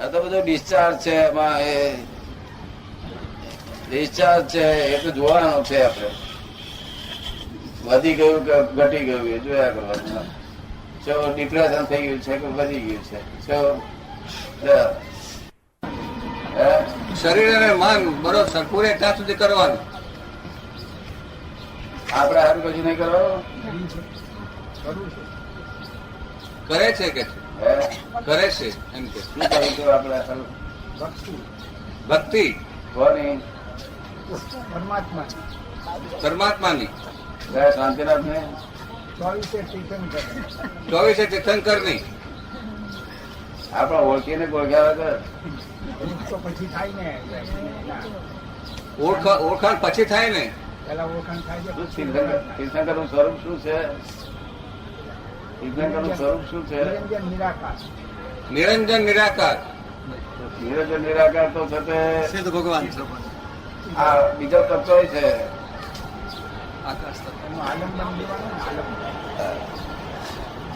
આ તો બધું ડિસ્ચાર્જ છે, એમાં એ ડિસ્ચાર્જ છે એ તો જોવાનું છે. આપણે વધી ગયું કે ઘટી ગયું એ જોયા કરવાનું. જો ડિપ્રેશન થઈ ગયું છે કે વધી ગયું છે. શરીર અને મન બરોબર સરખું રહે ત્યાં સુધી કરવાનું. આપડે હારું કશું નહીં કરવાનું. કરે છે કે કરે છે એમ કે શું કરીશું આપડે? ભક્તિ કોની? પરમાત્માની. શાંતિનાથ ને 24 તીર્થંકર ની આપડે ઓળખીને ઓળખ્યા વગર ઓળખાણ પછી થાય ને. તીર્થંકર નું સ્વરૂપ શું છે? તીર્થંકર નું સ્વરૂપ શું છે? નિરંજન નિરાકાર. નિરંજન નિરાકાર તો છે સિદ્ધ ભગવાન આ બીજો તત્વ છે.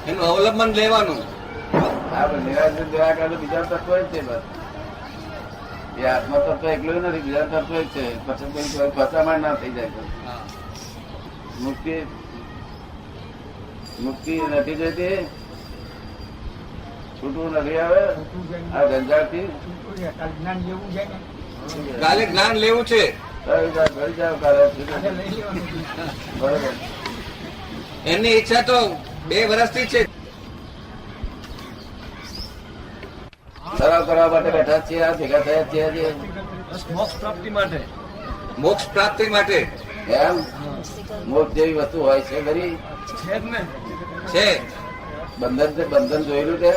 એનું અવલંબન લેવાનું. નિરંજન નિરાકાર તો બીજા તત્વ જ છે. બસ એ આત્મા તત્વ એકલું નથી, બીજા તત્વ જ છે. પછી ફસામણ ના થઈ જાય. મુક્તિ મુક્તિ નથી જતી, છૂટવું નથી આવે આ ઝંઝાટ થી. કાલે જ્ઞાન લેવું છે. બરોબર. એમની ઈચ્છા તો 2 વર્ષથી છે. સરાવ કરવા માટે બેઠા છીએ, આ ભેગા થયા છીએ મોક્ષ પ્રાપ્તિ માટે. મોક્ષ પ્રાપ્તિ માટે એમ. મોક્ષ જેવી વસ્તુ હોય છે ખરી? છે. બંધન છે. બંધન જોયેલું છે.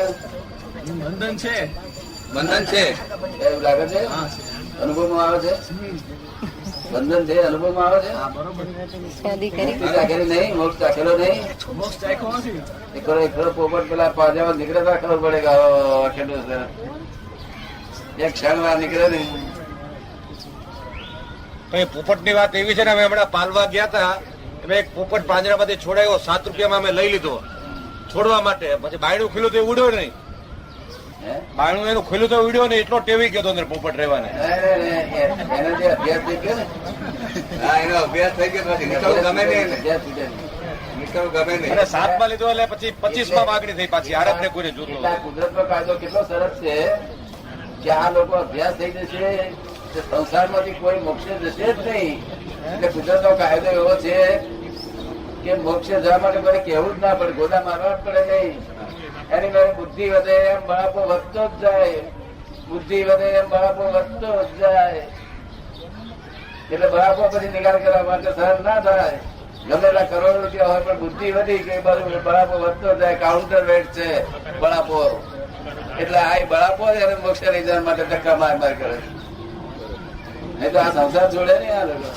બંધન છે. બંધન છે એવું લાગે છે. અનુભવમાં આવે છે. બંધન છે અનુભવમાં આવે છે. રાખેલી નહીં, મોક્ષ રાખેલો નહીં. એકડો પોપટ પેલા પાજામાં નીકળે તો ખબર પડે કે કેટલું છે. એક ક્ષણ વાર નીકળે નહીં. પોપટ ની વાત એવી છે ને, અમે હમણાં પાલવા ગયા હતા, અમે એક પોપટ પાંજરામાંથી છોડાયો, 7 રૂપિયામાં અમે લઈ લીધો છોડવા માટે. પછી બાયણું ખુલ્લું તો ઉડ્યો નહીં. બાયણું એનું ખુલ્લું તો ઉડ્યો નહીં, એટલો ટેવી ગયો અંદર પોપટ રહેવાને. એને જે અભ્યાસ થઈ ગયો ને, હા, એનો અભ્યાસ થઈ ગયો. પછી નીકળવું ગમે નહીં. નીકળવું ગમે નહીં. અને 7 માં લીધો એટલે પછી 25 માં માગણી થઈ પાછી. આરબ ને કોઈને જોતો. કુદરતનો કાયદો કેટલો સરસ છે કે આ લોકો અભ્યાસ થઈ જશે, સંસારમાંથી કોઈ મોક્ષે જશે જ નહીં. એટલે કુદરતનો કાયદો એવો છે કે મોક્ષે જવા માટે મને કહેવું જ ના પડે, ગોદા મારવા જ પડે નહીં. એની મારે બુદ્ધિ વધે એમ બળાપો વધતો જ જાય. બુદ્ધિ વધે એમ બળાપો વધતો જ જાય. એટલે બળાપો પછી નિકાલ કરવા માટે સહન ના થાય. ગમેલા કરોડ રૂપિયા હોય પણ બુદ્ધિ વધી કે બળાપો વધતો જાય. કાઉન્ટર વેટ છે બળાપો. એટલે આ બળાપો એને મોક્ષે લઈ જવા માટે ધક્કા માર માર કરે. નહીં તો આ સંસાર છોડે નહીં આ લોકો.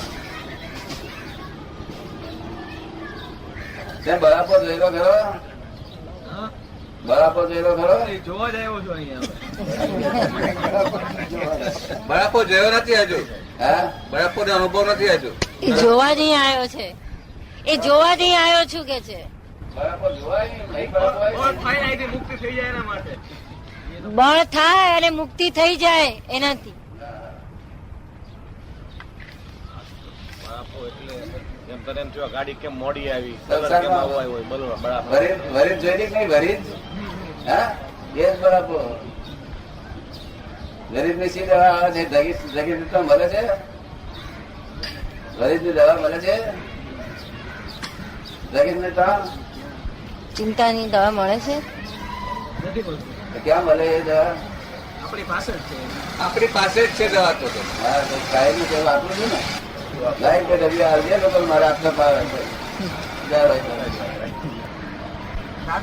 બળાપો જોયેલો ખરો? બળાપો જોયેલો ખરો? જોવા જાય એવો છો અહીંયા. બળાપો જોયો નથી હજુ. હા, બળાપો નો અનુભવ નથી હજુ. એ જોવા જઈ આવ્યો છે. એ જોવા જઈ આવ્યો છું કે છે. બળાપો જોવાય નહીં. બળાપો મુક્તિ થઈ જાય એના માટે. બળ થાય અને મુક્તિ થઈ જાય એનાથી. એમ તને એમ થયું ગાડી કેમ મોડી આવી, વરીજ જોઈ નહીં. વરીજ હા એ જ બળાપો. ગરીબ ની શી દવા આવે છે? જગીર તો મળે છે. ગરીબ ની દવા મળે છે. જગીર ને તો ચિંતાની દવા મળે છે. ક્યાં મળે એ દવા? આપણી પાસે જ છે દવા તો. હા, સાહેબ ની દવા આપું છું ને. લાઈન કે રવિ આવજે લોકો મારે આપતા પાવે છે. આ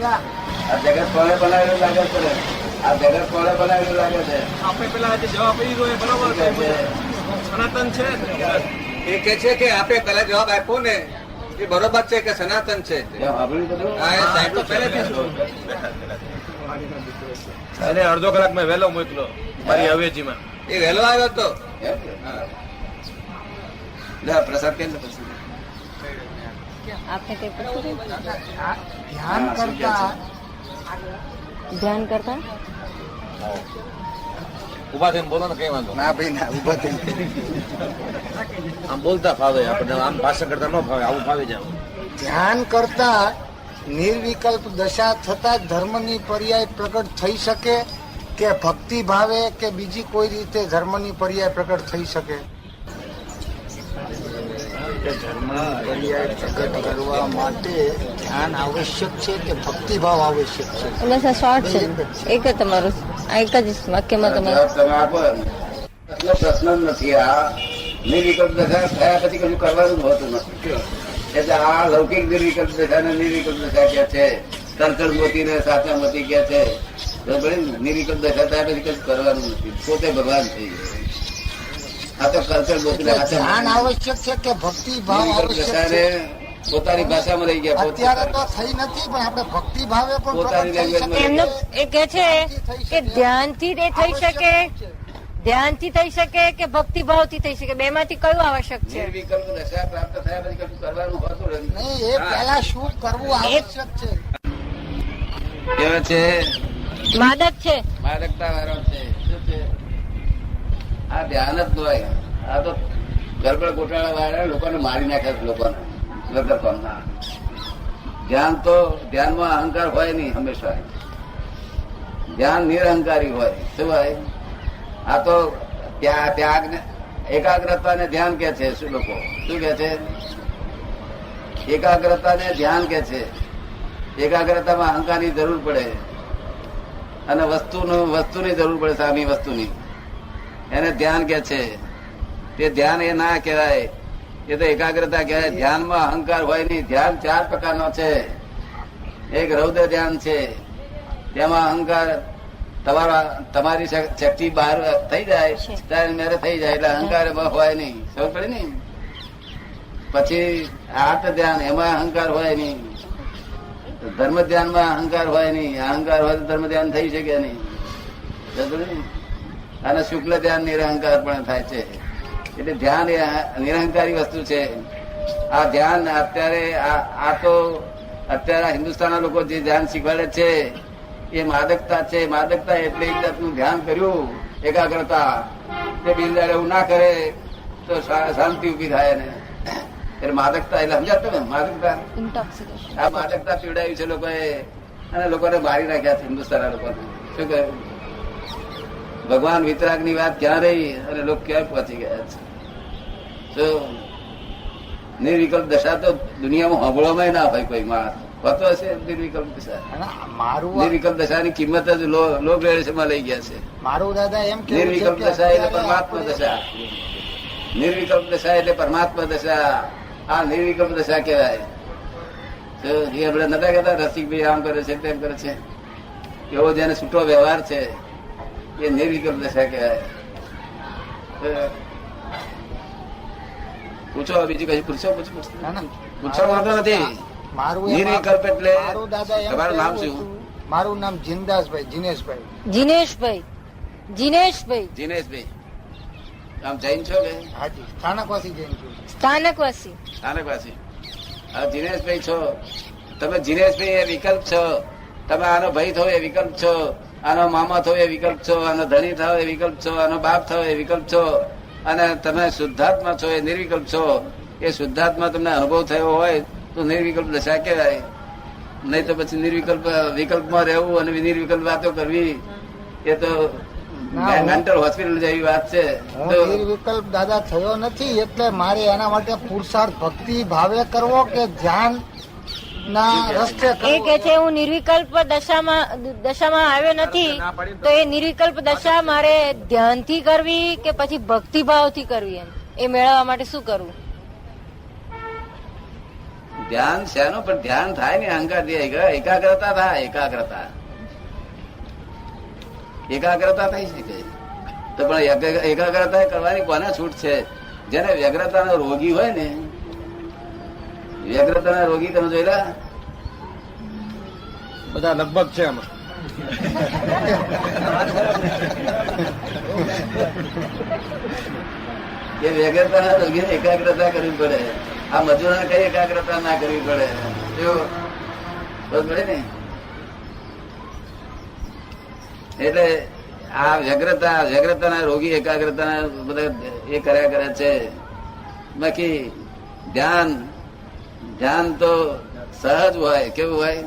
જગત કોને બનાવેલું લાગે છે? આ જગત કોને બનાવેલું લાગે છે? આપણે પેલા જે જવાબ આપી દીધો એ બરાબર સનાતન છે. એ કે છે કે આપણે પેલા જવાબ આપ્યો ને એ બરોબર છે કે સનાતન છે. સાંભળ્યું બધું? હા, એ સાહેબ તો પહેલેથી અને અડધો કલાક મેં વહેલો મોકલો મારી અવેજીમાં. એ વહેલો આવ્યો હતો. એમ કે? પ્રસાદ કેમ પ્રસાદ? આપને કઈ પૂછ્યું? ધ્યાન કરતા ધ્યાન કરતા ઉભા થઈને બોલો ને કઈ વાંધો ના ભાઈ ના ઉભા થઈ આમ બોલતા ફાવે આપણને, આમ ભાષણ કરતા ન ફાવે, આવું ફાવી જાવ. ધ્યાન કરતા નિર્વિકલ્પ દશા થતા જ ધર્મની પર્યાય પ્રગટ થઈ શકે કે ભક્તિ ભાવે કે બીજી કોઈ રીતે ધર્મની પર્યાય પ્રગટ થઈ શકે? ધર્મની પર્યાય પ્રગટ કરવા માટે ધ્યાન આવશ્યક છે કે ભક્તિભાવ આવશ્યક છે? બસ આ શોર્ટ છે, એક જ તમારું આ એક જ વાક્યમાં તમારું તમે આપો એટલો પ્રશ્ન જ નથી. આ નિર્વિકલ્પ દશા થયા પછી કશું કરવાનું હોતું નથી. એટલે આ લૌકિક નિર્વિકલ્પ દશા ને નિર્વિકલ્પ દશા કે છે, તરતર મોતી ને સાચા મોતી કે છે. નિર્વિકલ્પ દશા થયા પછી કશું કરવાનું નથી, પોતે ભગવાન થઈ જાય. આ તો કલ્ચર મોતી ધ્યાન આવશ્યક છે કે ભક્તિભાવ આવશ્યક છે? પોતાની ભાષામાં રહી ગયા. અત્યારે તો થઈ નથી, પણ આપણે ભક્તિ ભાવે પણ પોતાની પ્રગટ થઈ શકે. એમનું એ કે છે કે ધ્યાનથી એ થઈ શકે, ધ્યાનથી થઈ શકે કે ભક્તિભાવથી થઈ શકે, બે માંથી કયું આવશ્યક છે? નિર્વિકલ્પ દશા પ્રાપ્ત થયા પછી કશું કરવાનું હોતું નથી. નહીં, એ પહેલા શું કરવું આવશ્યક છે? કેવા છે? માદક છે, માદકતા વાળો છે. શું છે? આ ધ્યાન જ હોય. આ તો ગરબડ ગોટાળા વાળા લોકોને મારી નાખે છે. લોકોને વગર કામના. ધ્યાન તો ધ્યાનમાં અહંકાર હોય નહીં હંમેશા. ધ્યાન નિરહંકારી હોય. શું હોય? આ તો ત્યાગ એકાગ્રતા ને ધ્યાન કે છે. શું લોકો શું કે છે? એકાગ્રતા ને ધ્યાન કે છે. એકાગ્રતામાં અહંકારની જરૂર પડે અને વસ્તુની જરૂર પડે, સામી વસ્તુની. એને ધ્યાન કે છે. તે ધ્યાન એ ના કહેવાય, એ તો એકાગ્રતા કહેવાય. ધ્યાનમાં અહંકાર હોય નહીં. ધ્યાન 4 પ્રકારનો છે. એક રૌદ્ર ધ્યાન છે, તેમાં અહંકાર તમારી શક્તિ બહાર થઈ જાય ત્યારે મેરે થઈ જાય, એટલે અહંકાર એમાં હોય નહીં. સમજ પડે ને? પછી આર્ત ધ્યાન, એમાં અહંકાર હોય નહીં. ધર્મ ધ્યાનમાં અહંકાર હોય નહીં. અહંકાર હોય તો ધર્મ ધ્યાન થઈ શકે નહીં. અને શુક્લ ધ્યાન નિરહંકાર પણ થાય છે. એટલે ધ્યાન એ નિરહંકારી વસ્તુ છે. આ ધ્યાન અત્યારે હિન્દુસ્તાનના લોકો જે ધ્યાન શીખવાડે છે એ માદકતા છે. માદકતા એટલે એક જાતનું ધ્યાન કર્યું, એકાગ્રતા. તે બિલદાર એવું ના કરે તો શાંતિ ઉભી થાય ને. એટલે માદકતા એટલે સમજાતો ને? માદકતા, આ માદકતા પીવડાવી છે લોકોએ અને લોકોને મારી નાખ્યા છે હિન્દુસ્તાનના લોકોને. શું કહે? ભગવાન વિતરાગ ની વાત ક્યાં રહી અને લોકો ક્યાં પહોંચી ગયા છે? તો નિર્વિકલ્પ દશા તો દુનિયામાં સાંભળવામાં ના હોય. કોઈ માણસ હોતો હશે નિર્વિકલ્પ દશા? નિર્વિકલ્પ દશાની કિંમત જ લોક રેડિયેશનમાં લઈ ગયા છે. મારું દાદા એમ કે નિર્વિકલ્પ દશા એટલે પરમાત્મા દશા. નિર્વિકલ્પ દશા એટલે પરમાત્મા દશા. આ નિર્વિકલ્પ દશા કહેવાય. તો એ આપણે નતા કહેતા રસિકભાઈ આમ કરે છે તેમ કરે છે, એવો જેને છૂટો વ્યવહાર છે એ નિર્વિકલ્પ દશા કહેવાય. પૂછો બીજું કઈ પૂછો? પૂછવા માંગતો નથી. નિર્વિકલ્પ એટલે તમારું નામ શું? મારું નામ જીનદાસભાઈ, જીનેશભાઈ. જીનેશભાઈ. જીનેશભાઈ. જીનેશભાઈ. આમ જૈન છો કે? હાજી, સ્થાનકવાસી જૈન છું. સ્થાનકવાસી. સ્થાનકવાસી. હા, જીનેશભાઈ છો તમે. જીનેશભાઈ એ વિકલ્પ છો. તમે આનો ભાઈ થો એ વિકલ્પ છો, આનો મામા થો એ વિકલ્પ છો, આનો ધણી થાવ એ વિકલ્પ છો, આનો બાપ થાવ એ વિકલ્પ છો. અને તમે શુદ્ધાત્મા છો એ નિર્વિકલ્પ છો. એ શુદ્ધાત્મા તમને અનુભવ થયો હોય તો નિર્વિકલ્પ દશા કહેવાય. નહીં તો પછી વિકલ્પમાં રહેવું અને નિર્વિકલ્પ વાતો કરવી એ તો મેન્ટલ હોસ્પિટલ જેવી વાત છે. નિર્વિકલ્પ દાદા થયો નથી, એટલે મારે એના માટે પુરુષાર્થ ભક્તિ ભાવે કરવો કે ધ્યાન ના રસ્તે એ કે છે હું નિર્વિકલ્પ દશામાં આવ્યો નથી, તો એ નિર્વિકલ્પ દશા મારે ધ્યાનથી કરવી કે પછી ભક્તિભાવથી કરવી? એમ એ મેળવવા માટે શું કરવું? ધ્યાન શેનું? પણ ધ્યાન થાય ને અહંકાર એકાગ્રતા થાય. એકાગ્રતા થઈ શકે તો પણ એકાગ્રતા કરવાની કોને છૂટ છે? જેને વ્યગ્રતાનો રોગી હોય ને, વ્યગ્રતાના રોગી તમે જોયેલા? બધા લગભગ છે આમાં. એ વ્યગ્રતાના રોગીને એકાગ્રતા કરવી પડે. આ મજૂરોને કઈ એકાગ્રતા ના કરવી પડે? પડે ને. એટલે આ વ્યગ્રતાના રોગી એકાગ્રતાના બધા એ કર્યા કરે છે. બાકી ધ્યાન તો સહજ હોય. કેવું હોય?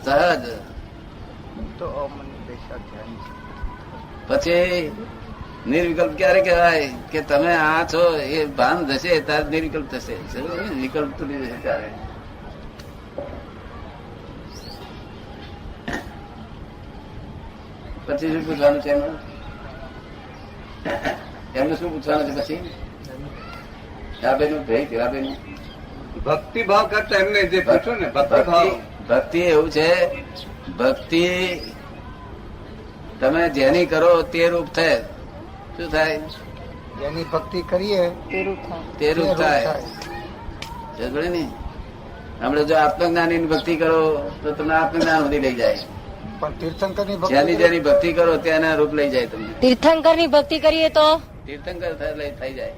સહજ. પછી નિર્વિકલ્પ ક્યારે કહેવાય કે તમે આ છો એ ભાન થશે ત્યારે નિર્વિકલ્પ થશે. વિકલ્પ તો નહીં થશે ત્યારે. પછી શું પૂછવાનું છે એમને શું પૂછવાનું છે પછી? ભક્તિ ભાવ કરતા એમને જે પૂછ્યું ને ભક્તિ ભાવ. ભક્તિ એવું છે, ભક્તિ તમે જેની કરો તે રૂપ થાય. શું થાય? જેની ભક્તિ કરીએ તે રૂપ થાય. સમજે ને? હમણાં જો આત્મજ્ઞાની ની ભક્તિ કરો તો તમને આત્મજ્ઞાન સુધી લઈ જાય. પણ તીર્થંકરની જેની ભક્તિ કરો તેના રૂપ લઈ જાય તમને. તીર્થંકર ની ભક્તિ કરીએ તો તીર્થંકર થઈ જાય.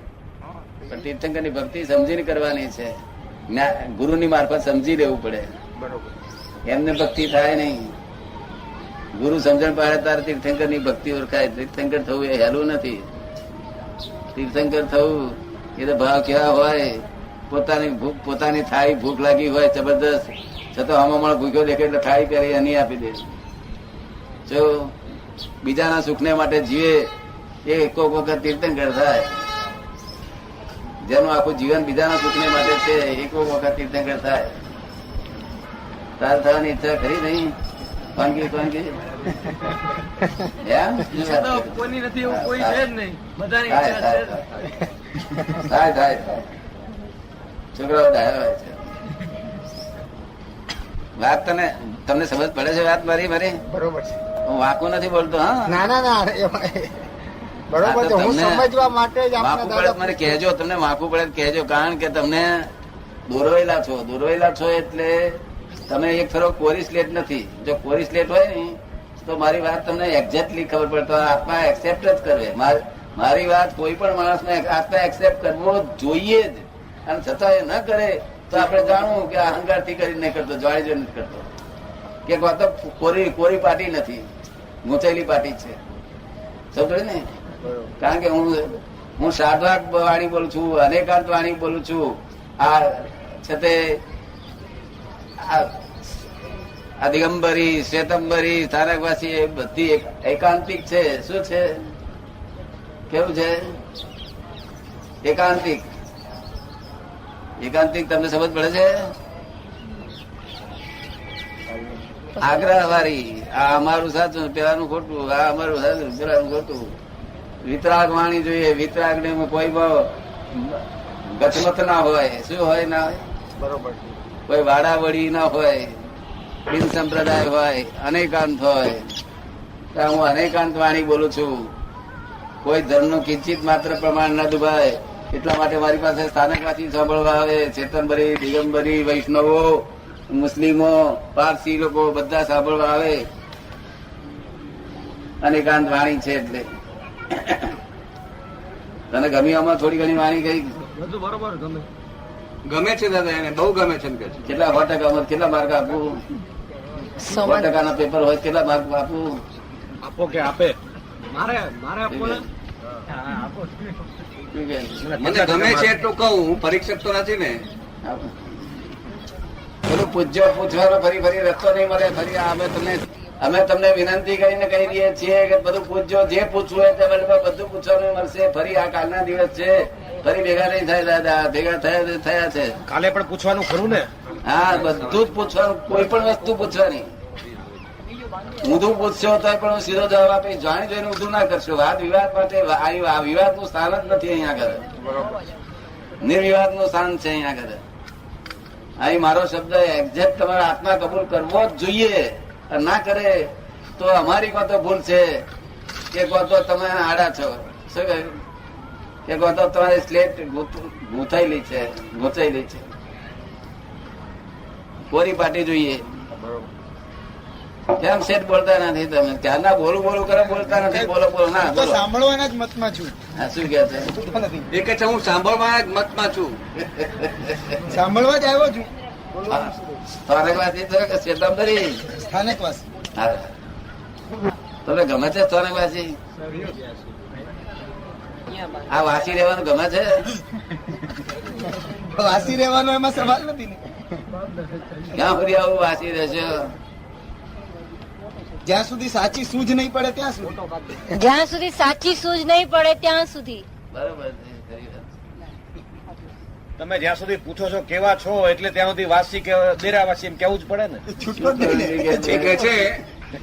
પણ તીર્થંકર ની ભક્તિ સમજીને કરવાની છે. ગુરુની મારફત સમજી લેવું પડે. બરોબર. એમને ભક્તિ થાય નહીં. ગુરુ સમજણ પાડે તારે તીર્થંકર ની ભક્તિ ઓળખાય. તીર્થંકર થવું એ હેલું નથી. તીર્થંકર થવું એ તો ભાવ કેવા હોય, પોતાની થાળી ભૂખ લાગી હોય જબરદસ્ત, છતાં હમણાં ભૂખ્યો દેખે એટલે થાળી પહેરી એની આપી દે. જો બીજાના સુખને માટે જીવે એ એક વખત તીર્થંકર થાય. જેનું આખું જીવન બીજાના સુખને માટે છે એક વખત તીર્થંકર થાય. તાર થવાની ઈચ્છા ખરી નહીં? કોની નથી એવું કોઈ છે જ નહીં. બધાની થાય છોકરાઓ ડાયા હોય છે. વાત તમને સમજ પડે છે? વાત મારી બરોબર છે. હું વાંકું નથી બોલતો. હા, ના બરોબર છે. હું સમજવા માટે જ વાંકું પડે મને કહેજો. તમને વાંકું પડે કહેજો. કારણ કે તમને દોરવેલા છો એટલે તમે એક ફેરો કોરી સ્લેટ નથી. જો કોરી સ્લેટ હોય ને તો મારી વાત તમને એક્ઝેક્ટલી ખબર પડે તો આત્મા એક્સેપ્ટ જ કરવે. મારી વાત કોઈ પણ માણસને આત્મા એક્સેપ્ટ કરવો જોઈએ જ. અને છતાં એ ન કરે તો આપણે જાણવું કે અહંકાર થી કરી નહીં કરતો, જાણી જોઈ નથી કરતો. કે વાત કોરી પાટી નથી, મૂંચેલી પાટી છે. સમજો ને? કારણ કે હું શારદાક વાણી બોલું છું, અનેકાંત વાણી બોલું છું. આ છતે આ દિગંબરી, શ્વેતંબરી, તારકવાસી એ બધી એકાંતિક છે. શું છે? કેવું છે? એકાંતિક તમને સમજ પડે છે? આગ્રહ વાળી, આ અમારું સાચું પેલાનું ખોટું, આ અમારું સાચું પેલાનું ખોટું. વિતરાગ વાણી જોઈએ. વિતરાગ ને કોઈ ગચમત ના હોય. શું હોય? ના હોય. બરોબર. કોઈ વાડાવડી ના હોય, બિન સંપ્રદાય હોય, અનેકાંત હોય. હું અનેકાંત વાણી બોલું છું. કોઈ ધર્મનું કિંચિત માત્ર પ્રમાણ ન દુભાય એટલા માટે મારી પાસે સ્થાનકવાસી સાંભળવા આવે. ચેતનબરી, દિગંબરી, વૈષ્ણવો, મુસ્લિમો, પારસી લોકો બધા સાંભળવા આવે. અનેકાંત વાણી છે એટલે તને ગમી? આમાં થોડી ઘણી વાણી કઈ બધું બરોબર ગમે છે દાદા, એને બહુ ગમે છે. કેટલા 100% કેટલા માર્ક આપવું? 100% ના પેપર હોય કેટલા માર્ક આપવું? આપો કે આપે? મારે આપો ને. મને ગમે છે એટલું કહું. હું પરીક્ષક તો નથી ને. પેલું પૂછવાનો ફરી રસ્તો નહીં મળે. ફરી અમે તમને વિનંતી કરીને કહી દઈએ છીએ કે બધું પૂછજો. જે પૂછવું હોય તે બધું પૂછવાનું મળશે. ફરી આ કાલના દિવસ છે, ફરી ભેગા નહીં થાય દાદા. ભેગા થયા છે. કાલે પણ પૂછવાનું ખરું ને? હા, બધું જ પૂછવાનું. કોઈ પણ વસ્તુ પૂછવાની. ઊંધું પૂછશો તો પણ હું સીધો જવાબ આપીશ. જાણી જોઈને ઊંધું ના કરશો. વાદ વિવાદ માટે આ વિવાદ નું સ્થાન જ નથી અહીંયા આગળ. નિર્વિવાદ નું સ્થાન છે અહીંયા આગળ. અહીં મારો શબ્દ એક્ઝેક્ટ તમારા આત્મા કબૂલ કરવો જ જોઈએ. ના કરે તો અમારી કોતો ભૂલ છે, કે કોતો તમે આડા છો. શું કહ્યું? કે કોતો તમારી સ્લેટ ગૂંથાયેલી છે. કોરી પાટી જોઈએ. કેમ સેટ બોલતા નથી તમે? ત્યારના બોલું કરે, બોલતા નથી. બોલો ના બોલો. સાંભળવાના જ મતમાં છું. હા, શું કે છે? એ કે છે હું સાંભળવાના જ મતમાં છું. સાંભળવા જ આવ્યો છું. સ્થાનકવાસી છો કે શ્વેતાંબરી? સ્થાનકવાસી. હા, તમને ગમે છે સોને વાસી? આ વાસી રહેવાનું ગમે છે? વાસી રહેવાનો એમાં સવાલ નથી ને. ક્યાં સુધી આવું વાસી રહેશે? જ્યાં સુધી સાચી સૂઝ નહીં પડે ત્યાં સુધી. જ્યાં સુધી સાચી સૂઝ નહીં પડે ત્યાં સુધી. બરોબર છે, ખરી વાત. તમે જ્યાં સુધી પૂછો છો કેવા છો એટલે ત્યાં સુધી વાસી કે દેરાવાસી એમ કેવું જ પડે ને. છૂટકો જ નહીં ને. એ કે છે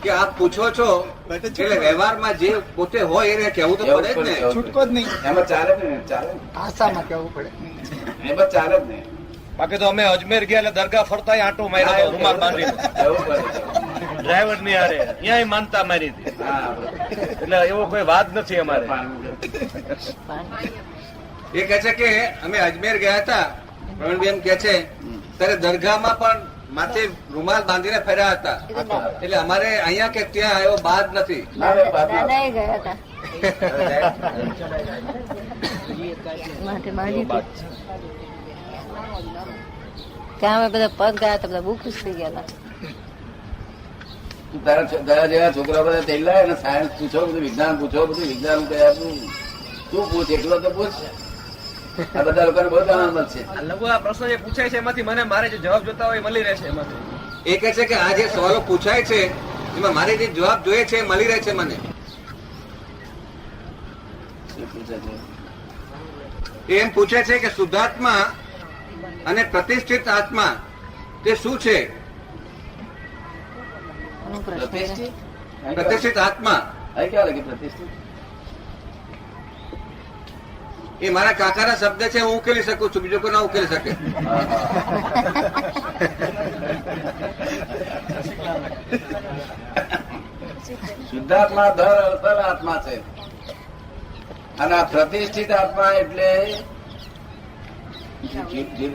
કે આપ પૂછો છો એટલે વ્યવહારમાં જે પોતે હોય એને કહેવું તો પડે જ ને. છૂટકો જ નહીં. એમાં ચાલે જ ને, ચાલે ને. આશામાં કહેવું પડે. એમાં ચાલે જ ને. બાકી તો અમે અજમેર ગયા એટલે દરગાહ ફરતા આંટો માર્યો હતો રૂમાલ બાંધીને. એવું પડે છે. ડ્રાઈવર ની હારે ત્યાં માનતા મારી હતી. હા, એટલે એવો કોઈ વાત નથી અમારે. એ કે છે કે અમે અજમેર ગયા હતા, પ્રવીણબેન કે છે ત્યારે દરગાહમાં પણ માથે રૂમાલ બાંધીને ફર્યા હતા. એટલે અમારે અહીંયા કે ત્યાં એવો બાદ નથી. ના રે, બાપ ના. દાદા ગયા હતા માથે બાંધી હતી. ત્યાં અમે બધા પગ ગયા હતા, બધા બહુ ખુશ થઈ ગયા હતા. તારા જેવા છોકરા બધા તેલા અને સાયન્સ પૂછો, બધું વિજ્ઞાન પૂછો, બધું વિજ્ઞાન તું પૂછ, એકલો તો પૂછ. આ બધા લોકોને બહુ આનંદ મળશે. લઘુ આ પ્રશ્ન જે પૂછાય છે એમાંથી મને મારે જે જવાબ જોતા હોય એ મળી રહેશે એમાંથી. એ કે છે કે આ જે સવાલો પૂછાય છે એમાં મારે જે જવાબ જોઈએ છે એ મળી રહે છે મને. શું પૂછે છે? એ એમ પૂછે છે કે શુદ્ધાત્મા અને પ્રતિષ્ઠિત આત્મા તે શું છે? એનો પ્રશ્ન છે. પ્રતિષ્ઠિત? પ્રતિષ્ઠિત આત્મા અહીં ક્યાં લખી પ્રતિષ્ઠિત? એ મારા કાકાના શબ્દ છે, હું ઉકેલી શકું છું, બીજો કોઈ ના ઉકેલી શકે. શુદ્ધાત્મા દર અસલ આત્મા છે અને આ પ્રતિષ્ઠિત આત્મા એટલે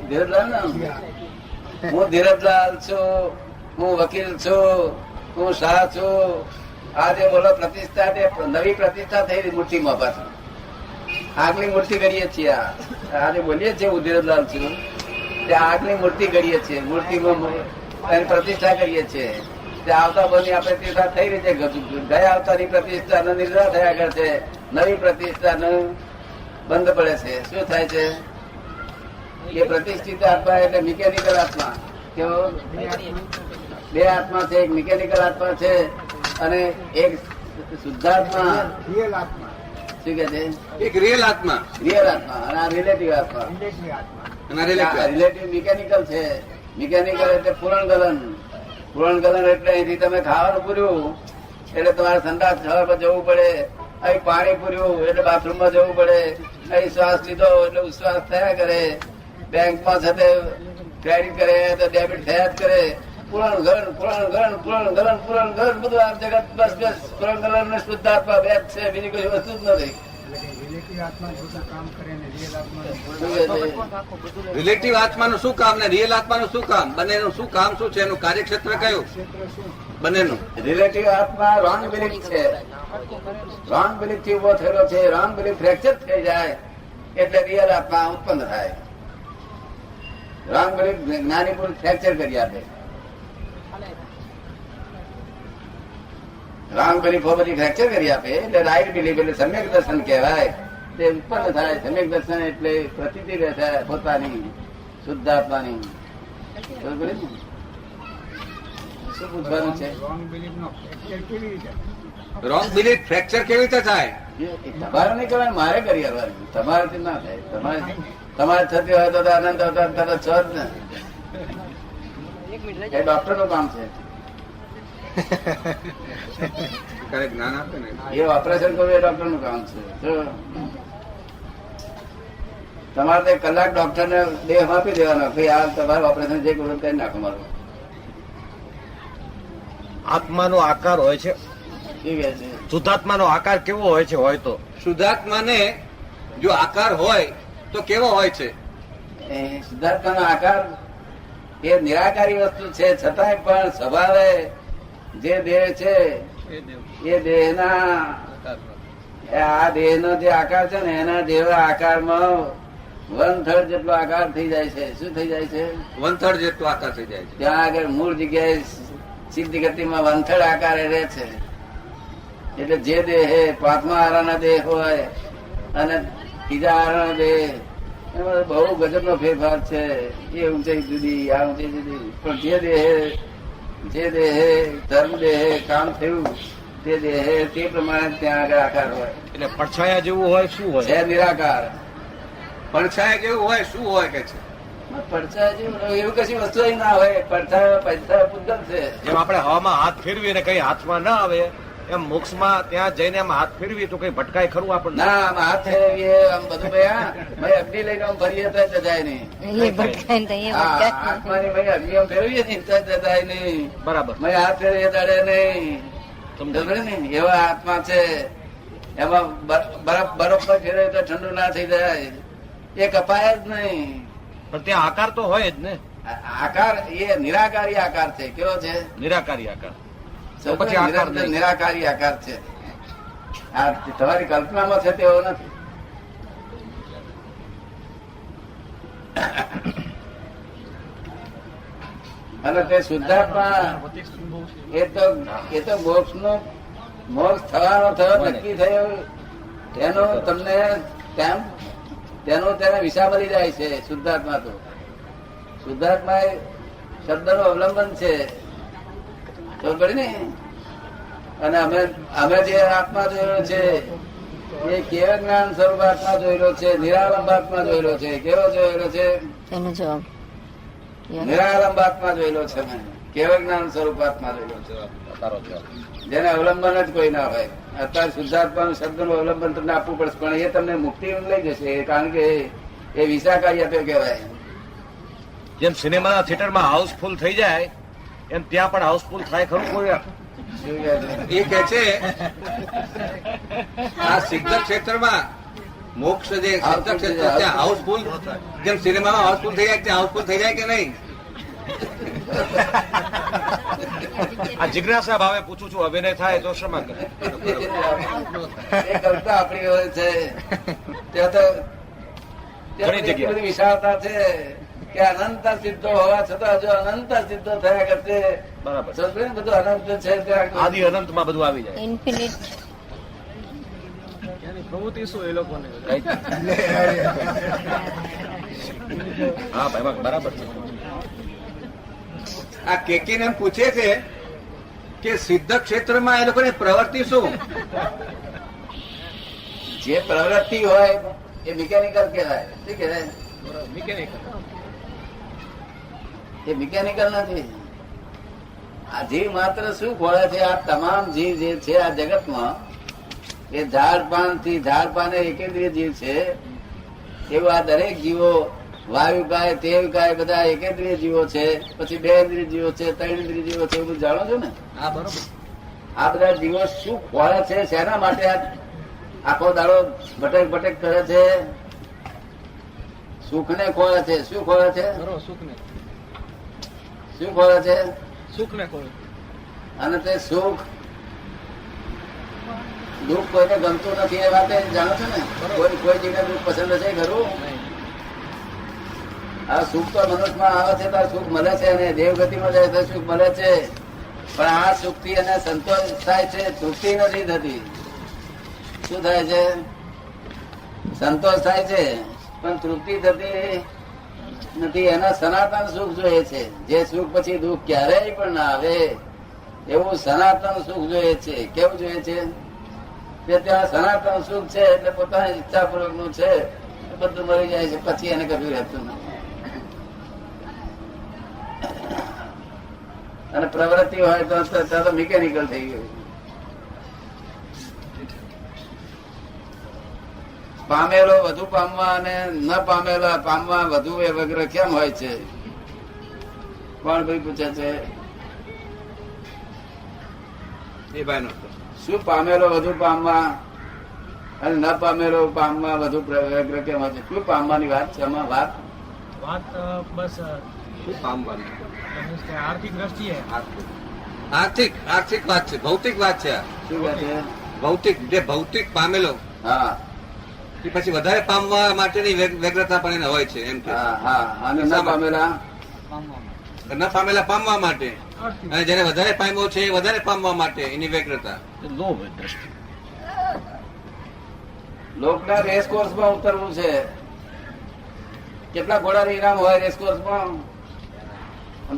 ધીરજલાલ ને, હું ધીરજલાલ છું, હું વકીલ છું, હું શાહ છું. આ જે બોલો પ્રતિષ્ઠા, તે નવી પ્રતિષ્ઠા થઈ મૂર્તિમાં પાછું. આગની મૂર્તિ કરીએ છીએ. આજે બોલીએ છીએ હું ધીરજલાલ છું, તે આગની મૂર્તિ કરીએ છીએ. મૂર્તિમાં એની પ્રતિષ્ઠા કરીએ છીએ. તે આવતા બની આ પ્રતિષ્ઠા થઈ રહી છે. ગયા આવતાની પ્રતિષ્ઠા નિર્ધાર થયા કરે છે. નવી પ્રતિષ્ઠા બંધ પડે છે. શું થાય છે? એ પ્રતિષ્ઠિત આત્મા એટલે મિકેનિકલ આત્મા. કેવો? બે આત્મા છે. એક મિકેનિકલ આત્મા છે અને એક શુદ્ધાત્મા. રિયલ આત્મા. શું કે છે? એક રિયલ આત્મા રિયલ આત્મા અને આ રિલેટિવ આત્મા. અને રિલેટિવ. રિલેટિવ મિકેનિકલ છે. મિકેનિકલ એટલે પૂરણગલન. પૂરણગલન એટલે અહીંથી તમે ખાવાનું પૂર્યું એટલે તમારે સંડાસ ખાવા પર જવું પડે. અહીં પાણી પૂર્યું એટલે બાથરૂમમાં જવું પડે. અહીં શ્વાસ લીધો એટલે ઉશ્વાસ થયા કરે. બેંકમાં સાથે ક્રેડિટ કરે તો ડેબિટ થયા જ કરે. પૂરણગલન પૂરણગલન પૂરણગલન પૂરણગલન બધું આ જગત બસ બસ પૂરણગલન ને શુદ્ધાત્મા બે જ છે, બીજી કોઈ વસ્તુ જ નથી. રિલેટિવ આત્માનું શું કામ ને રિયલ આત્માનું શું કામ? બંનેનું શું કામ શું છે? એનું કાર્યક્ષેત્ર કયું બંનેનું? રિલેટિવ આત્મા રોંગ બિલીફ છે. રોંગ બિલીફ થી ઉભો થયેલો છે. રોંગ બિલીફ ફ્રેક્ચર થઈ જાય એટલે રિયલ આત્મા ઉત્પન્ન થાય. રોંગ બિલીફ જ્ઞાની પુરુષ ફ્રેક્ચર કરી આપે. રોંગ બિલીફો બધી ફ્રેક્ચર કરી આપે એટલે રાઈટ બિલીફ એટલે સમ્યક દર્શન કહેવાય. તે ઉત્પન્ન થાય. સમ્યક દર્શન એટલે પ્રતીતિ રહે થાય પોતાની શુદ્ધાત્માની. બરોબર ને? શું પૂછવાનું છે? રોંગ બિલીફ ફ્રેક્ચર કેવી રીતે થાય? તમારે નહીં કરવાનું, મારે કરી આવવાનું. તમારાથી ના થાય. તમારે થતી હોય તો આનંદ આવતા તરત છો જ ને. એ ડોક્ટર નું કામ છે. ક્યારે જ્ઞાન આપે ને. એ ઓપરેશન કરવું એ ડોક્ટર નું કામ છે. તમારે તો કલાક ડોક્ટર ને દેહ આપી દેવાનો કે આ તમારું ઓપરેશન જે કરવું કરી નાખો મારું. આત્માનો આકાર હોય છે. શું કહે છે? શુદ્ધાત્માનો આકાર કેવો હોય છે? હોય તો શુદ્ધાત્માને જો આકાર હોય તો કેવો હોય છે? એ શુદ્ધાત્માનો આકાર એ નિરાકારી વસ્તુ છે, છતાંય પણ સ્વભાવે જે દેહ છે એ દેહના આ દેહનો જે આકાર છે ને એના જેવા આકારમાં 1/3 જેટલો આકાર થઈ જાય છે. શું થઈ જાય છે? 1/3 જેટલો આકાર થઈ જાય છે. ત્યાં આગળ મૂળ જગ્યાએ સિદ્ધ ગતિમાં 1/3 આકારે રહે છે એટલે જે દેહ પાંચમા આરાના દેહ હોય અને ત્રીજા આરાના દેહ એમાં બહુ ગજબનો ફેરફાર છે. એ ઊંચાઈ જુદી, આ ઊંચાઈ જુદી. પણ જે દેહ ધર્મ દેહ કામ થયું તે દેહ તે પ્રમાણે ત્યાં આગળ આકાર હોય. એટલે પડછાયા જેવું હોય શું હોય? છે નિરાકાર. પડછાયા જેવું હોય શું હોય કે છે? પડછાયા જેવું એવું કશી વસ્તુ ના હોય. પડછાયા પૈસા પૂતગલ છે. જેમ આપણે હવામાં હાથ ફેરવીએ ને કઈ હાથમાં ના આવે એમ મોક્ષમાં ત્યાં જઈને આમ હાથ ફેરવીએ તો કઈ ભટકાય ખરું આપણને? ના આમ હાથ ફેરવીએ આમ બધું ભાઈ અગ્નિ લઈને આમ ફરીએ તો જજાય નહીં. એ ભટકાય ને તો એ હા, ભટકાય. આત્માની ભાઈ અગ્નિ આમ ફેરવીએ ને તો જજાય નહીં. બરાબર. ભાઈ હાથ ફેરવીએ દડે નહીં. સમજો ને? એવા આત્મા છે. એમાં બરફ પર ફેરવે તો ઠંડુ ના થઈ જાય. એ કપાય જ નહીં. પણ ત્યાં આકાર તો હોય જ ને. આકાર એ નિરાકારી આકાર છે. કેવો છે? નિરાકારી આકાર. સમજો? પછી આકાર નિરંતર નહીં. નિરાકારી આકાર છે. આ તમારી કલ્પનામાં છે તેવો નથી. અને તે શુદ્ધાત્મા એ તો મોક્ષ થવાનો થયો નક્કી થયો એનો તમને તેનો તેને વિષા મળી જાય છે. શુદ્ધાત્મા તો શુદ્ધાત્મા એ શબ્દનું અવલંબન છે. ખબર પડી ને? અને અમે જે આત્મા જોયેલો છે એ કેવળ જ્ઞાન સ્વરૂપ આત્મા જોયેલો છે. નિરાલંબ આત્મા જોયેલો છે. કેવો જોયેલો છે? એનો જવાબ નિરાલંબ આત્મા જોયેલો છે. મેં કેવળ જ્ઞાન સ્વરૂપ આત્મા જોયેલો છે. તારો જવાબ. જેને અવલંબન જ કોઈ ના હોય. અત્યારે શુદ્ધાત્માનું શબ્દનું અવલંબન તમને આપવું પડશે પણ એ તમને મુક્તિ લઈ જશે. કારણ કે એ વિશાકારી આપ્યો કહેવાય. જેમ સિનેમાના થિયેટરમાં હાઉસફુલ થઈ જાય એમ ત્યાં પણ હાઉસફુલ થાય ખરું કોઈ? શું કહે છે? એ કે છે આ સિદ્ધ ક્ષેત્રમાં મોક્ષ જે સિદ્ધ ક્ષેત્ર ત્યાં હાઉસફુલ જેમ સિનેમામાં હાઉસફુલ થઈ જાય ત્યાં હાઉસફુલ થઈ જાય કે નહીં? આ જિજ્ઞાસા ભાવે પૂછું છું. અભિનય થાય તો ક્ષમા કરે. એ કલ્પના આપણી હોય છે. ત્યાં તો ઘણી જગ્યાએ. બધી વિશાળતા છે કે અનંત સિદ્ધો હોવા છતાં હજુ અનંત સિદ્ધો થયા કરશે. બરાબર. સમજો ને? બધું અનંત છે ત્યાં આદિ અનંતમાં બધું આવી જાય. ઇન્ફિનિટ પ્રવૃત્તિ શું એ લોકોને? હા ભાઈ બરાબર છે. આ કેકીને એમ પૂછે છે કે સિદ્ધ ક્ષેત્રમાં એ લોકોની પ્રવૃત્તિ શું? જે પ્રવૃત્તિ હોય એ મિકેનિકલ કહેવાય. શું કહેવાય? એ મિકેનિકલ નથી. આ જીવ માત્ર શું ખોળે છે? આ તમામ જીવ જે છે આ જગતમાં એ ઝાડ પાને એકેન્દ્રિય જીવ છે. એવું આ દરેક જીવો વાયુ કાય તેવ કાય બધા એકેન્દ્રિય જીવો છે. પછી 2 ઇન્દ્રિય જીવો છે, 3 ઇન્દ્રિય જીવો છે. એવું જાણો છો ને? હા બરોબર. આ બધા જીવો શું ખોળે છે? શેના માટે આખો દાડો ભટક કરે છે? સુખને ખોળે છે. શું ખોળે છે? શું ખોળે છે? સુખ ને કોઈ અને તે સુખ દુઃખ કોઈને ગમતું નથી એ વાત જાણો છો ને? કોઈ જીવને દુઃખ પસંદ છે ખરું? આ સુખ તો મનુષ્યમાં આવે છે તો સુખ મળે છે અને દેવગતિમાં જાય તો સુખ મળે છે. પણ આ સુખ થી એને સંતોષ થાય છે, તૃપ્તિ નથી થતી. શું થાય છે? સંતોષ થાય છે પણ તૃપ્તિ થતી નથી. એના સનાતન સુખ જોઈએ છે. જે સુખ પછી દુઃખ ક્યારેય પણ ના આવે એવું સનાતન સુખ જોઈએ છે. કેવું જોઈએ છે? કે ત્યાં સનાતન સુખ છે એટલે પોતાની ઈચ્છાપૂર્વક નું છે, બધું મળી જાય છે. પછી એને કશું રહેતું નથી. અને પ્રવૃત્તિ હોય તો મિકેનિકલ થઈ ગયું. પામેલો વધુ પામવા અને ન પામેલા પામવા વધુ એ વગેરે કેમ હોય છે? કોણ ભાઈ પૂછે છે? એ ભાઈ નો શું પામેલો વધુ પામવા અને ન પામેલો પામવા વધુ વ્યગ્ર કેમ હોય છે? શું પામવાની વાત છે આમાં? વાત બસ શું પામવાનું? આર્થિક દ્રષ્ટિએ આર્થિક વાત છે, ભૌતિક વાત છે આ. શું કહે છે? ભૌતિક જે ભૌતિક પામેલો હા એ પછી વધારે પામવા માટેની વ્યગ્રતા પણ એને હોય છે એમ કે હા હા. અને ન પામેલા ન પામેલા પામવા માટે અને જેને વધારે પામ્યો છે એ વધારે પામવા માટે એની વ્યગ્રતા. લોકના રેસકોર્સ માં ઉતરવું છે. કેટલા ઘોડાનું ઇનામ હોય રેસકોર્સ માં?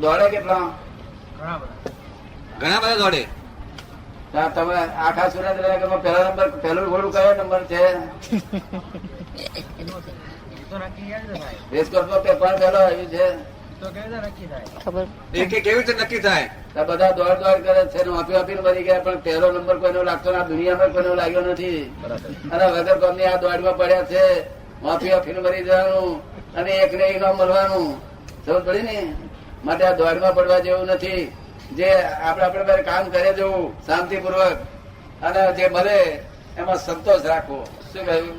દોડે કેટલા? ઘણા બધા દોડે. તમે આખા સુરેન્દ્રનગરમાં પહેલો નંબર, પહેલું ઘોડું કયો નંબર છે રેસકોર્સ માં? કોણ પહેલો આવ્યું છે ખબર એ કે કેવી રીતે નક્કી થાય? આ બધા દોડ દોડ કરે છે, માફી આપીને મરી ગયા, પણ પહેલો નંબર કોઈનો લાગતો ના, દુનિયામાં કોઈનો લાગ્યો નથી. અને વગર કોમની આ દોડમાં પડ્યા છે, માફી આપીને મરી જવાનું અને એકને ઇનામ મળવાનું. સમજ પડી ને? માટે આ દોડમાં પડવા જેવું નથી. જે આપણે કામ કરે જવું શાંતિપૂર્વક, અને જે મળે એમાં સંતોષ રાખવો. શું કહ્યું?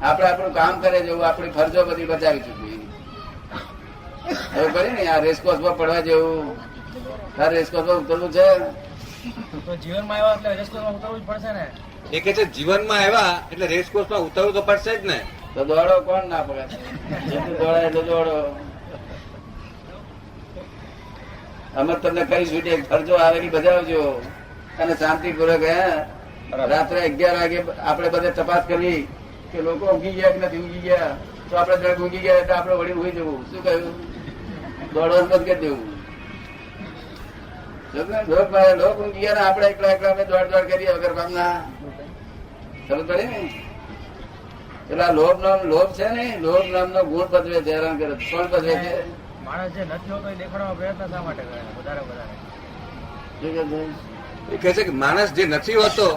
આપણે આપણું કામ કરે જવું, આપણી ફરજો બધી બચાવી ચૂકવી. હવે કરી ને આ રેસકોર્સ માં પડવા જેવું. તારે રેસકોર્સ માં ઉતરવું છે? જીવનમાં આવ્યા એટલે રેસકોર્સમાં ઉતરવું જ પડશે ને. એ કે છે જીવનમાં આવ્યા એટલે રેસકોર્સમાં ઉતરવું તો પડશે જ ને. તો દોડો, કોણ ના પડે? જેટલું દોડાય એટલું દોડો. અમે તમને કઈ છૂટી એક ફરજો આવેલી બજાવજો અને શાંતિપૂર્વક. રાત્રે 11 વાગે આપણે બધે તપાસ કરી કે લોકો ઊંઘી ગયા કે નથી ઊંઘી ગયા, તો આપણે જરાક ઊંઘી ગયા એટલે આપણે વળી ઊંઘી જવું. શું કહ્યું? દોડવાનું બંધ કરી દેવું. લોક ઊંઘી ગયા ને આપણે એકલા એકલા અમે દોડ દોડ કરીએ વગર કામના. સમજ પડી ને? પેલા લોભ છે ને, લોભ નામનો ગુણ પદવે છે, હેરાન કરે. કોણ પદવે છે? માણસ જે નથી હોતો એ દેખાડવા પ્રયત્ન શા માટે કરે? વધારે વધારે શું કહે છે? એ કહે છે કે માણસ જે નથી હોતો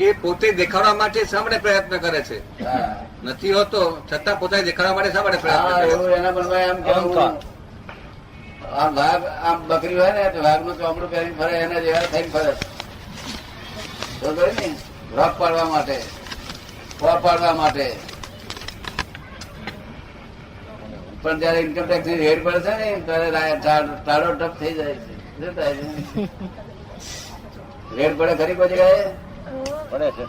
એ પોતે દેખાડવા માટે શા માટે પ્રયત્ન કરે છે? હા, નથી હોતો છતાં પોતાને દેખાડવા માટે શા માટે પ્રયત્ન હા, કરે છે? એવું એના મનમાં એમ કે આમ વાઘ, આમ બકરી હોય ને તો વાઘ નું ચોપડું પહેરી ફરે, એના જેવા થઈને ફરે. તો કહે ને રોક પાડવા માટે, પાડવા માટે. પણ જયારે ઇન્કમ ટેક્સ ની રેડ પડે છે ને ત્યારે ટાળો ટપ થઈ જાય છે. શું થાય છે? રેડ પડે ખરી કોઈ જગ્યાએ? પડે છે.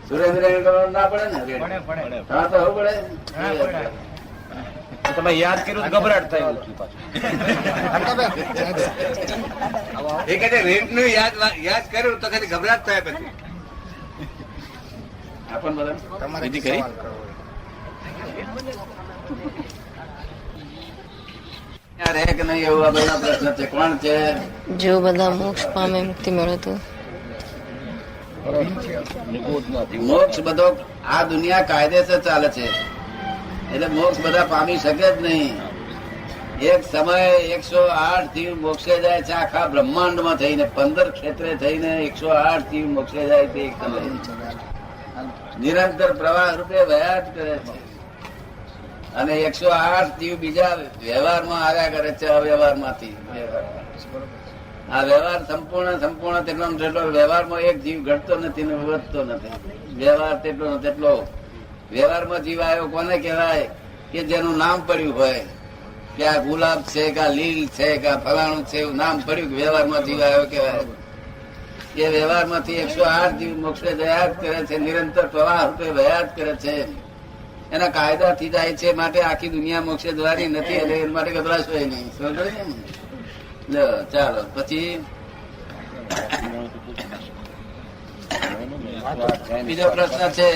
સુરેન્દ્રનગર ના પડે ને રેડ? પડે પડે હા, તો હું પડે. હા, પડે. તમે યાદ કર્યું તો ગભરાટ થાય. એ કહે છે રેડ નું યાદ કર્યું તો કદી ગભરાટ થાય પછી. આપણ બધા તમારે વિધિ કરી? સવાલ કરવો હોય. ત્યાં રહે કે નહીં એવું આ બધા પ્રશ્ન છે. કોણ છે? જો બધા મોક્ષ પામે, મુક્તિ મેળવે તો મોક્ષ બધો આ દુનિયા કાયદેસર ચાલે છે, એટલે મોક્ષ બધા પામી શકે જ નહીં. એક સમય 108 જીવ મોક્ષે જાય છે, આખા બ્રહ્માંડમાં થઈને 15 ક્ષેત્રે થઈને 108 જીવ મોક્ષે જાય છે એક સમય. નિરંતર પ્રવાહ રૂપે વયા જ કરે છે. અને 108 જીવ બીજા વ્યવહારમાં આવ્યા કરે છે, અવ્યવહારમાંથી. આ વ્યવહાર સંપૂર્ણ તેટલો વ્યવહારમાં એક જીવ ઘટતો નથી ને વધતો નથી. વ્યવહાર તેટલો ને તેટલો. વ્યવહારમાં જીવ આવ્યો કોને કહેવાય? કે જેનું નામ પડ્યું હોય કે આ ગુલાબ છે કે આ લીલ છે કે આ ફલાણું છે, એવું નામ પડ્યું વ્યવહારમાં જીવ આવ્યો કહેવાય. એ વ્યવહારમાંથી 108 જીવ મોક્ષે જયા જ કરે છે, નિરંતર પ્રવાહ રૂપે વયા જ કરે છે. એના કાયદાથી જાય છે, માટે આખી દુનિયા મોક્ષે દ્વારી નથી, એટલે એના માટે ગભરાશો નહીં. સમજ પડી ને? ચાલો પછી બીજો પ્રશ્ન છે.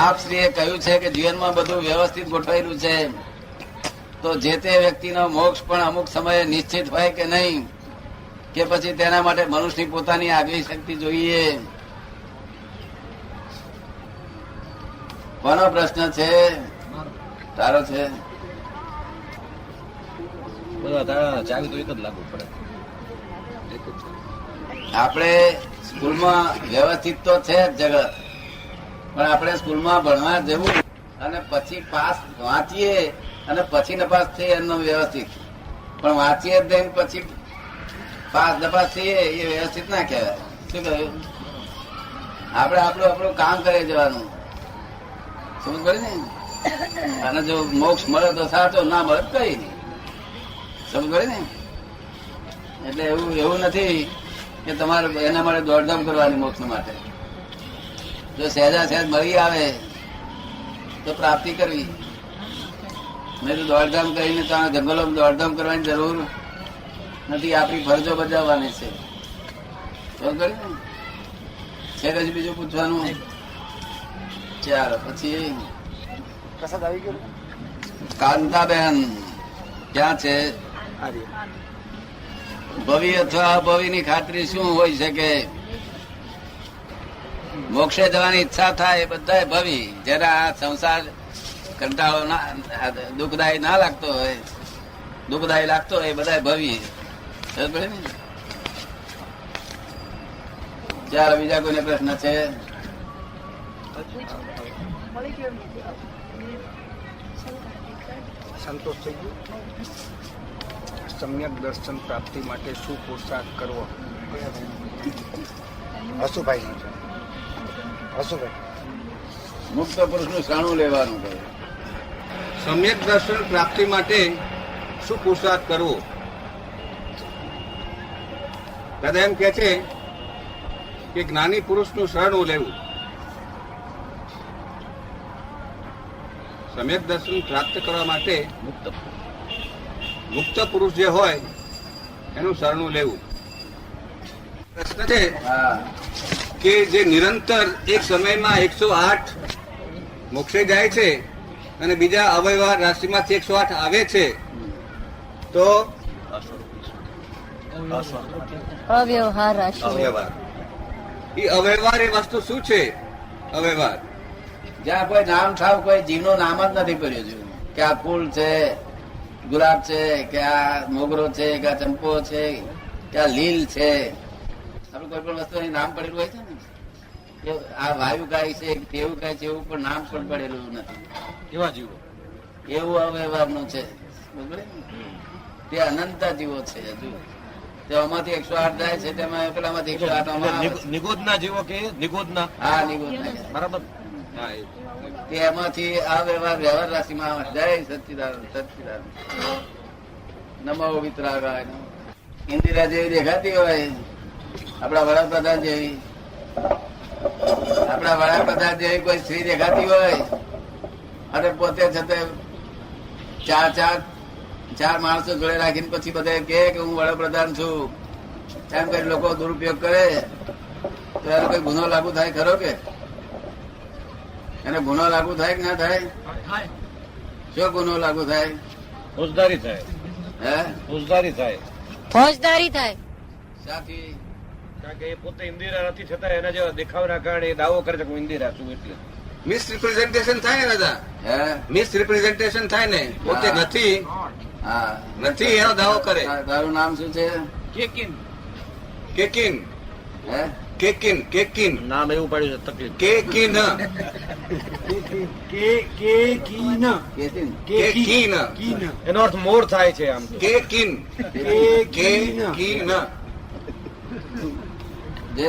આપ શ્રીએ કહ્યું છે કે જીવનમાં બધું વ્યવસ્થિત ગોઠવાયેલું છે, તો જે તે વ્યક્તિનો મોક્ષ પણ અમુક સમયે નિશ્ચિત હોય કે નહીં, કે પછી તેના માટે મનુષ્યની પોતાની આગવી શક્તિ જોઈએ? કોનો પ્રશ્ન છે? તારો છે? બધા તાળાના ચાવી તો એક જ લાગુ પડે. આપણે સ્કૂલમાં વ્યવસ્થિત તો છે જ જગત, પણ આપણે સ્કૂલમાં ભણવા જવું અને પછી પાસ વાંચીએ અને પછી નપાસ થઈએ એનો વ્યવસ્થિત. પણ વાંચીએ જ નહીં પછી પાસ નપાસ થઈએ એ વ્યવસ્થિત ના કહેવાય. શું કહ્યું? આપણે આપણું કામ કરે જવાનું. સમજ પડી ને? અને જો મોક્ષ મળે તો સાચો, ના મળે તો કઈ નહીં. સમજ પડી ને? એટલે એવું નથી કે તમારે એના માટે દોડધામ કરવાની મોક્ષ માટે. જો સહેજા સહેજ મળી આવે તો પ્રાપ્તિ કરવી. નહીં તો દોડધામ કરીને ત્યાં જંગલોમાં દોડધામ કરવાની જરૂર નથી. આપણી ફરજો બજાવવાની છે. ખબર પડી ને? છે કશું બીજું પૂછવાનું? ચાલો પછી કાંતાબેન ક્યાં છે? ભવિ અથવા અભવિ ની ખાતરી શું હોય શકે? મોક્ષે જવાની ઈચ્છા થાય એ બધા ભવિ. જેના આ સંસાર કંટાળો ના દુઃખદાયી ના લાગતો હોય, દુઃખદાયી લાગતો હોય એ બધા ભવિ. ખબર પડે ને? ચાલો બીજા કોઈને પ્રશ્ન છે? સંતોષ થઈ ગયો. સમ્યક દર્શન પ્રાપ્તિ માટે શું પુરુષાર્થ કરવો? હસુભાઈ મુક્ત પુરુષ નું શાણું લેવાનું કહે. સમ્યક દર્શન પ્રાપ્તિ માટે શું પુરુષાર્થ કરવો? દાદા એમ કે છે કે જ્ઞાની પુરુષનું શરણું લેવું. સમ્યક દર્શન પ્રાપ્ત કરવા માટે મુક્ત પુરુષ જે હોય એનું શરણું લેવું. પ્રશ્ન છે હા, કે જે નિરંતર એક સમયમાં 108 મોક્ષે જાય છે અને બીજા અવ્યવહાર રાશિમાંથી 108 આવે છે, તો અવ્યવહાર રાશિ. અવ્યવહાર એ અવ્યવહાર એ વસ્તુ શું છે? અવ્યવહાર જ્યાં કોઈ નામ ઠાવ કોઈ જીવનું નામ જ નથી પડ્યું છે. કે આ ફૂલ છે, ગુલાબ છે, કે આ મોગરો છે, કે આ ચંપો છે, કે આ લીલ છે. આપણે કોઈ પણ વસ્તુ નામ પડેલું હોય છે ને, કે આ વાયુ કાય છે, તેવું કાય છે, એવું પણ નામ પણ પડેલું નથી. કેવા જીવો? એવું અવ્યવહારનું છે. બરોબર ને? તે અનંત જીવો છે. હજુ તે આમાંથી 108 જાય છે, તેમાં પેલામાંથી 108 આમાં આવે છે. નિગોદના જીવો કે નિગોદના? હા, નિગોદ બરાબર. હા, એ તે એમાંથી આ વ્યવહાર રાશિમાં આવે. જય સચ્ચિદાનંદ સચ્ચિદાનંદ નમો વિતરાગાય. ઇન્દિરા જેવી દેખાતી હોય, આપણા વડાપ્રધાન જેવી, આપણા વડાપ્રધાન જેવી કોઈ સ્ત્રી દેખાતી હોય અને પોતે છતાં ચાર માણસો જોડે રાખીને પછી બધા કે હું વડાપ્રધાન છું એમ કરી લોકો દુરુપયોગ કરે, તો એને કોઈ ગુનો લાગુ થાય ખરો? કે એને ગુનો લાગુ થાય કે ના થાય? શું ગુનો લાગુ થાય? ફોજદારી થાય. હે? ફોજદારી થાય. ફોજદારી થાય. સાથી કારણ કે એ પોતે ઇન્દિરા નથી, છતાં એના જેવા દેખાવના કારણે એ દાવો કરે છે કે હું ઇન્દિરા છું. એટલે મિસરિપ્રેઝન્ટેશન થાય ને દાદા, હે? મિસરિપ્રેઝન્ટેશન થાય ને, પોતે નથી હા. નથી એનો દાવો કરે. તારું નામ શું છે? કેકિન હે? કેકિન નામ એવું પાડ્યું છે તકલીફ. કેકિન કેસીન? એનો અર્થ મોર થાય છે. આમ તો કેકિન જે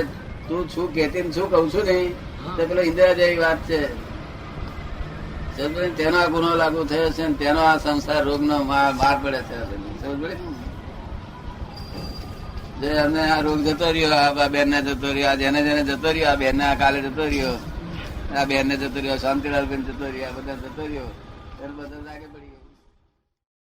તું છું કેતીન શું કઉ છું ને, તો પેલો ઇન્દિરા જેવી વાત છે. સમજો ને? તેનો આ ગુનો લાગુ થયો છે ને તેનો આ સંસાર રોગનો માર પડે છે. સમજ પડી ને? જે અમને આ રોગ જતો રહ્યો, આ બેન ને જતો રહ્યો, આ જેને જતો રહ્યો, આ બેન ને આ કાલે જતો રહ્યો, આ બેન ને જતો રહ્યો, શાંતિલાલ બેન જતો રહ્યો, આ બધા જતો રહ્યો, ત્યારે બધા લાગે પડી ગયા.